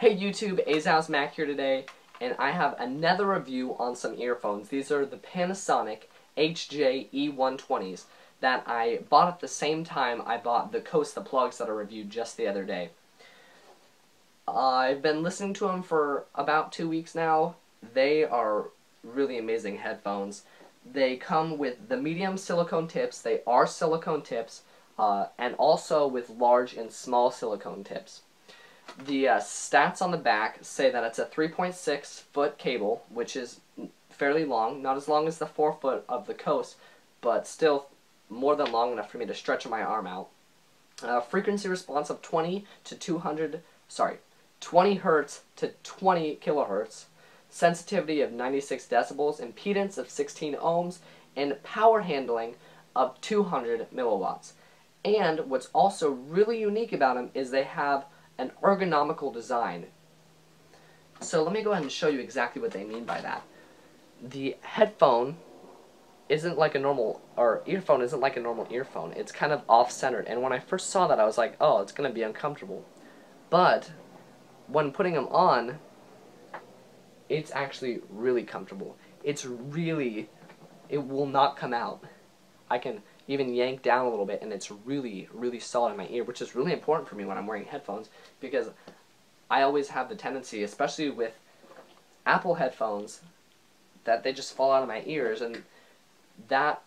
Hey YouTube, Azaz Mac here today, and I have another review on some earphones. These are the Panasonic HJE120s that I bought at the same time I bought the Coast the Plugs that I reviewed just the other day. I've been listening to them for about 2 weeks now. They are really amazing headphones. They come with the medium silicone tips. They are silicone tips, and also with large and small silicone tips. The stats on the back say that it's a 3.6 foot cable, which is fairly long, not as long as the 4 foot of the Coast, but still more than long enough for me to stretch my arm out. Frequency response of 20 hertz to 20 kilohertz, sensitivity of 96 decibels, impedance of 16 ohms, and power handling of 200 milliwatts. And what's also really unique about them is they have an ergonomical design. So let me go ahead and show you exactly what they mean by that. The headphone isn't like a normal, or earphone isn't like a normal earphone. It's kind of off-centered, and when I first saw that I was like, oh, it's going to be uncomfortable. But when putting them on, it's actually really comfortable. It will not come out. I can even yank down a little bit, and it's really, really solid in my ear, which is really important for me when I'm wearing headphones, because I always have the tendency, especially with Apple headphones, that they just fall out of my ears, and that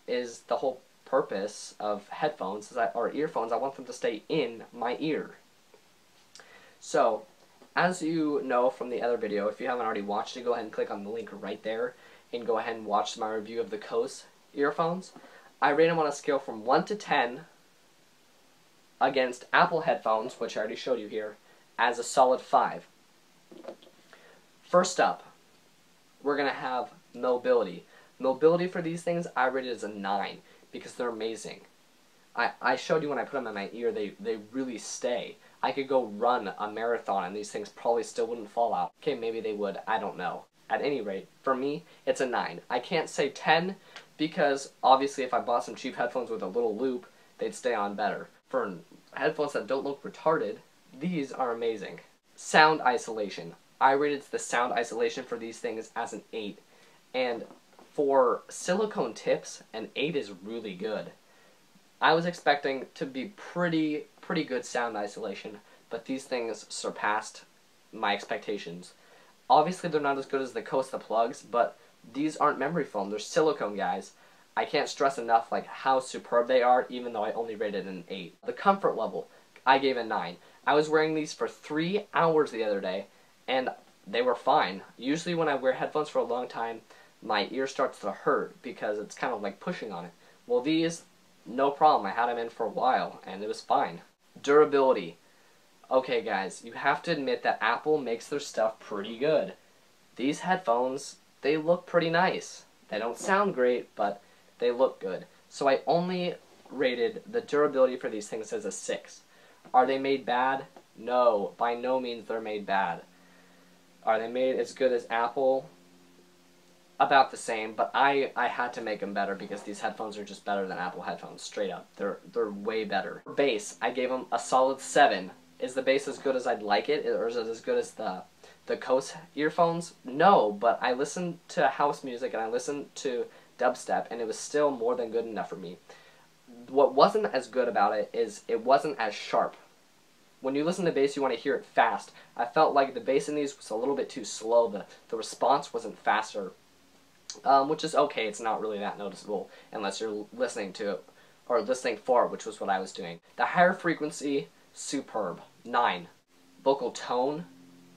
is the whole purpose of headphones, or earphones. I want them to stay in my ear. So, as you know from the other video, if you haven't already watched it, go ahead and click on the link right there, and go ahead and watch my review of the Coast earphones. I rate them on a scale from 1 to 10 against Apple headphones, which I already showed you here, as a solid 5. First up, we're going to have mobility. Mobility for these things I rated as a 9 because they're amazing. I showed you when I put them in my ear, they really stay. I could go run a marathon and these things probably still wouldn't fall out. Okay, maybe they would, I don't know. At any rate, for me, it's a 9. I can't say 10 because obviously if I bought some cheap headphones with a little loop, they'd stay on better. For headphones that don't look retarded, these are amazing. Sound isolation. I rated the sound isolation for these things as an 8. And for silicone tips, an 8 is really good. I was expecting to be pretty good sound isolation, but these things surpassed my expectations. Obviously they're not as good as the Coast the Plugs, but these aren't memory foam, they're silicone, guys. I can't stress enough like how superb they are, even though I only rated an 8. The comfort level, I gave a 9. I was wearing these for 3 hours the other day, and they were fine. Usually when I wear headphones for a long time, my ear starts to hurt because it's kind of like pushing on it. Well, these, no problem. I had them in for a while, and it was fine. Durability. Okay, guys, you have to admit that Apple makes their stuff pretty good. These headphones, they look pretty nice. They don't sound great, but they look good. So I only rated the durability for these things as a 6. Are they made bad? No, by no means they're made bad. Are they made as good as Apple? About the same, but I had to make them better because these headphones are just better than Apple headphones, straight up. They're way better. For bass, I gave them a solid 7. Is the bass as good as I'd like it, or is it as good as the Coast earphones? No, but I listened to house music and I listened to dubstep, and it was still more than good enough for me. What wasn't as good about it is it wasn't as sharp. When you listen to bass, you want to hear it fast. I felt like the bass in these was a little bit too slow. The response wasn't faster. Which is okay, it's not really that noticeable unless you're listening to it, or listening for it, which was what I was doing. The higher frequency, superb, 9. Vocal tone,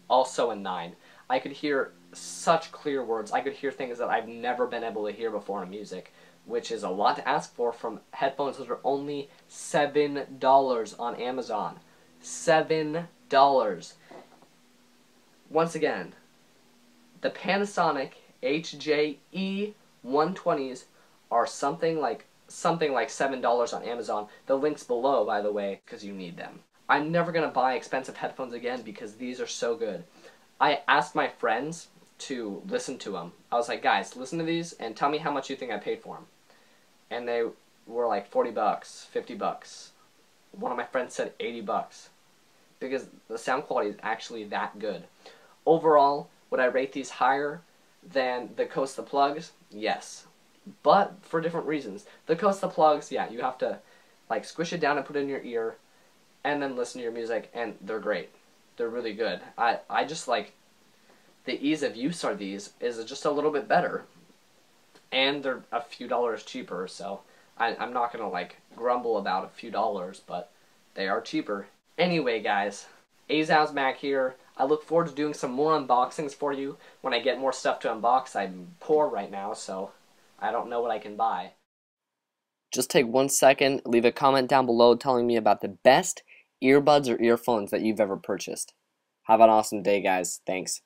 also a 9. I could hear such clear words. I could hear things that I've never been able to hear before in music, which is a lot to ask for from headphones that are only $7 on Amazon. $7. Once again, the Panasonic HJE120s are something like $7 on Amazon. The link's below, by the way, because you need them. I'm never going to buy expensive headphones again because these are so good. I asked my friends to listen to them. I was like, guys, listen to these and tell me how much you think I paid for them. And they were like $40, $50. One of my friends said $80. because the sound quality is actually that good. Overall, would I rate these higher than the Coast the Plugs? Yes, but for different reasons. The Coast the Plugs, yeah, you have to like squish it down and put it in your ear, and then listen to your music, and they're great. They're really good. I just like the ease of use of these is just a little bit better, and they're a few dollars cheaper. So I'm not gonna like grumble about a few dollars, but they are cheaper. Anyway, guys, Azow's Mac here. I look forward to doing some more unboxings for you when I get more stuff to unbox. I'm poor right now, so I don't know what I can buy. Just take 1 second, leave a comment down below telling me about the best earbuds or earphones that you've ever purchased. Have an awesome day, guys. Thanks.